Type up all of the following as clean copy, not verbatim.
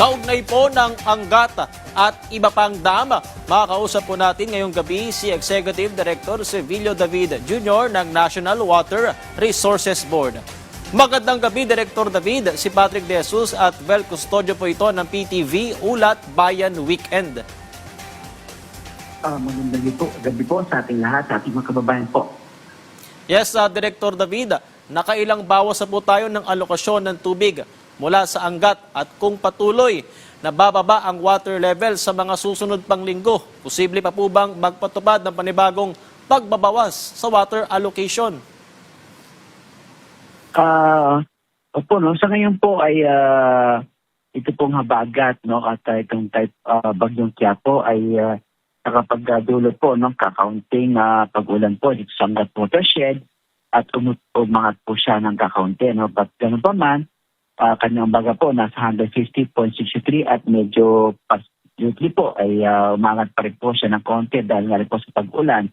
Kaugnay po ng Angat at iba pang dam, makakausap po natin ngayong gabi si Executive Director Sevilio David Jr. ng National Water Resources Board. Magandang gabi, Director David. Si Patrick De Jesus at Vel Custodio po ito ng PTV Ulat Bayan Weekend. Magandang gabi po sa ating lahat, sa ating mga kababayan po. Yes, Director David, nakailang bawas na po tayo ng alokasyon ng tubig mula sa Angat at kung patuloy na bababa ang water level sa mga susunod pang linggo, posible pa po bang magpatupad ng panibagong pagbabawas sa water allocation? Opo, no? Sa ngayon po ay ito pong habagat, no? At itong type bagyong Quiapo ay nakapagdulot po ng kakaunting pag-ulan po dito sa Angat watershed at umangat po siya ng kakaunti, no? But ganun pa man, kanyang baga po nasa 150.63 at medyo pasitly po ay umangat pa rin po siya ng konti dahil nga rin po sa pag-ulan.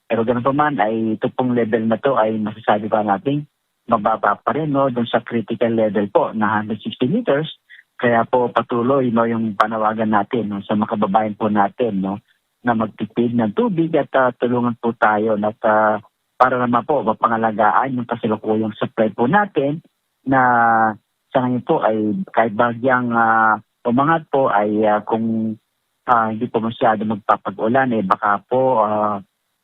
Pero ganun pa man ay ito pong level na to ay masasabi pa natin mababa pa rin, no, doon sa critical level po na 160 meters. Kaya po patuloy, no, yung panawagan natin, no, sa mga kababayan po natin, no, na magtipid ng tubig at tulungan po tayo at para naman po mapangalagaan yung kasalukuyang supply po natin na sa ngayon po ay kahit bagyang umangat po ay kung hindi po masyado magpapag-ulan baka po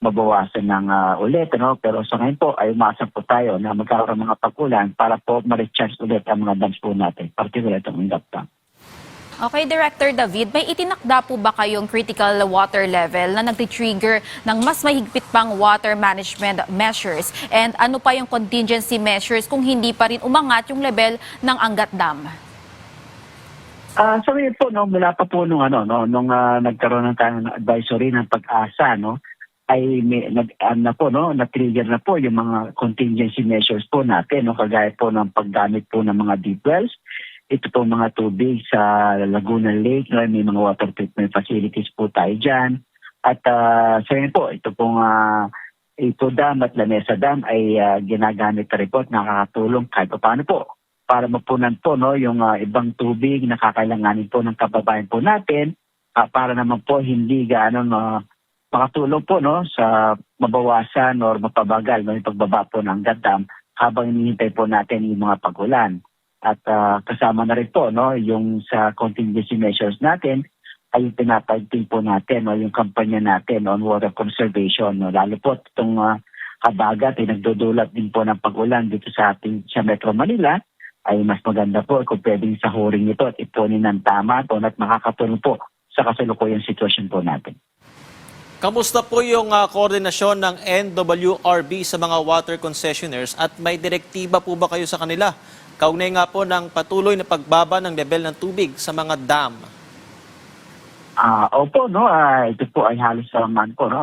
mabawasan ng ulit, no? Pero sa ngayon po ay umasa po tayo na magkakaroon ng mga pag-ulan para po ma-recharge ulit ang mga dams po natin, particularly itong Indapta. Okay, Director David, may itinakda po ba kayong critical water level na nagtitrigger ng mas mahigpit pang water management measures? And ano pa yung contingency measures kung hindi pa rin umangat yung level ng Angat Dam? Sa ngayon po, no, mula pa po nung nagkaroon ng tayo ng advisory ng Pag-asa, no, ay na-trigger na po yung mga contingency measures po natin, no, kagaya po ng paggamit po ng mga deep wells. Ito po mga tubig sa Laguna Lake, no, may mga water treatment facilities po tayo dyan. At sa ngayon po, ito pong Ito Dam at Lamesa Dam ay ginagamit na rin po at nakakatulong kahit paano po para mapunan po, no, yung ibang tubig na kakailanganin po ng kababayan po natin para naman po hindi makatulong po, no, sa mabawasan o mapabagal, no, yung pagbaba po ng Angat Dam habang hinihintay po natin yung mga pag-ulan. At kasama na rin po, no, yung sa contingency measures natin ay yung pinapagting po natin, no, yung kampanya natin on water conservation, no, lalo po itong habagat ay nagdudulot din po ng pag-ulan dito sa ating sa Metro Manila. Ay mas maganda po kung pwedeng sahurin ito at ipunin ng tama at makakatulong po sa kasalukuyang sitwasyon po natin. Kamusta po yung koordinasyon ng NWRB sa mga water concessionaires at may direktiba po ba kayo sa kanila? Kaugnay nga po ng patuloy na pagbaba ng level ng tubig sa mga dam. Opo, no, ito po ay halos naman po, no,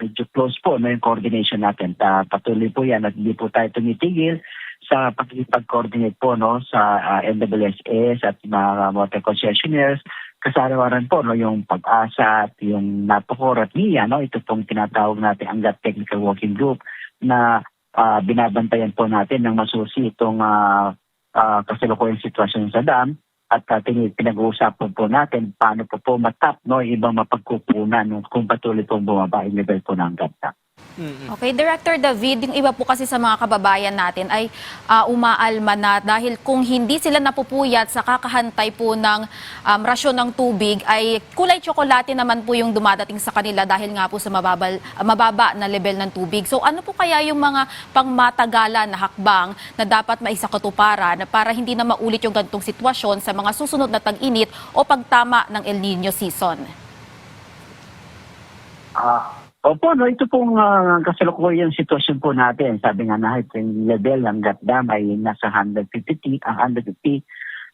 medyo close po, no, yung coordination natin. Patuloy po yan at hindi po tayo tumitigil sa pakikipag-coordinate po, no, sa NWSS at mga water concessionaires. Kasarawaran po, no, yung Pag-asa at yung Napocor at NIA, no, ito pong tinatawag natin Angat Technical Working Group na binabantayan po natin ng masusi itong kasalukuyang sitwasyon sa dam at pinag-uusapan po natin paano po matap, no, ibang mapagkukunan kung patuloy pong bumaba yung level po ng Angat Dam. Okay, Director David, yung iba po kasi sa mga kababayan natin ay umaalma na dahil kung hindi sila napupuyat sa kakahantay po ng rasyon ng tubig ay kulay tsokolate naman po yung dumadating sa kanila dahil nga po sa mababa na level ng tubig. So ano po kaya yung mga pangmatagalan na hakbang na dapat maisakatuparan para hindi na maulit yung ganitong sitwasyon sa mga susunod na tag-init o pagtama ng El Nino season? Opo, no, ito pong kasalukuyang sitwasyon po natin. Sabi nga na yung level ng Angat Dam ay nasa 150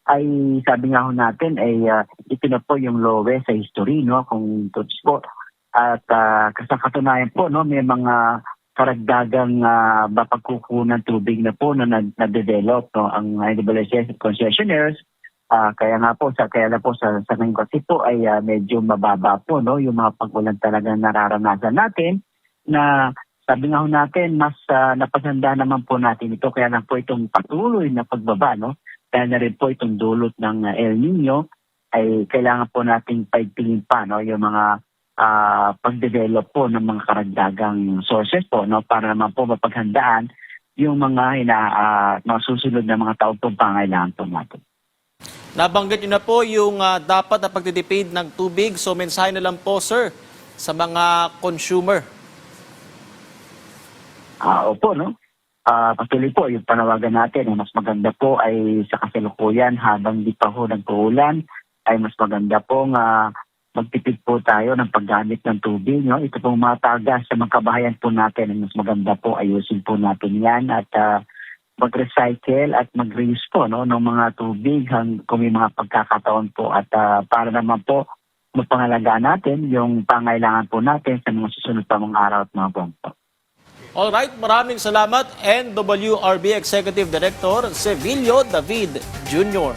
ay sabi nga ho natin ay ito na po yung lowest sa history, no, kung tuts po. At kasakatunayan po, no, may mga karagdagang mapagkukunan tubig na po na na-develop, no, ang NWSS concessionaires. Kaya na po sa ngayon kasi po ay medyo mababa po, no, yung mga pag-ulan talaga nararanasan natin na sabi nga ho natin mas napaganda naman po natin ito kaya lang po itong patuloy na pagbaba, no, dahil na rin po itong dulot ng El Nino, ay kailangan po nating paigtingin pa no, yung mga pag-develop po ng mga karagdagang sources po no, para naman po mapaghandaan yung mga mga susunod na mga taong pong pangailangan po natin. Nabanggit niyo na po yung dapat na pagtitipid ng tubig. So mensahe na lang po, sir, sa mga consumer. Opo, no? Patuloy po yung panawagan natin na mas maganda po ay sa kasalukuyan habang di pa ho nag-uulan ay mas maganda pong magtipid po tayo ng paggamit ng tubig. No? Ito pong mga tagas sa mga kabahayan po natin ay mas maganda po ayusin po natin yan at mag-recycle at mag-reuse po no, ng mga tubig kung may mga pagkakataon po at para naman po mapangalagaan natin yung pangailangan po natin sa mga susunod pa mga araw at mga buwan po. Alright, maraming salamat, NWRB Executive Director Sevilio David Jr.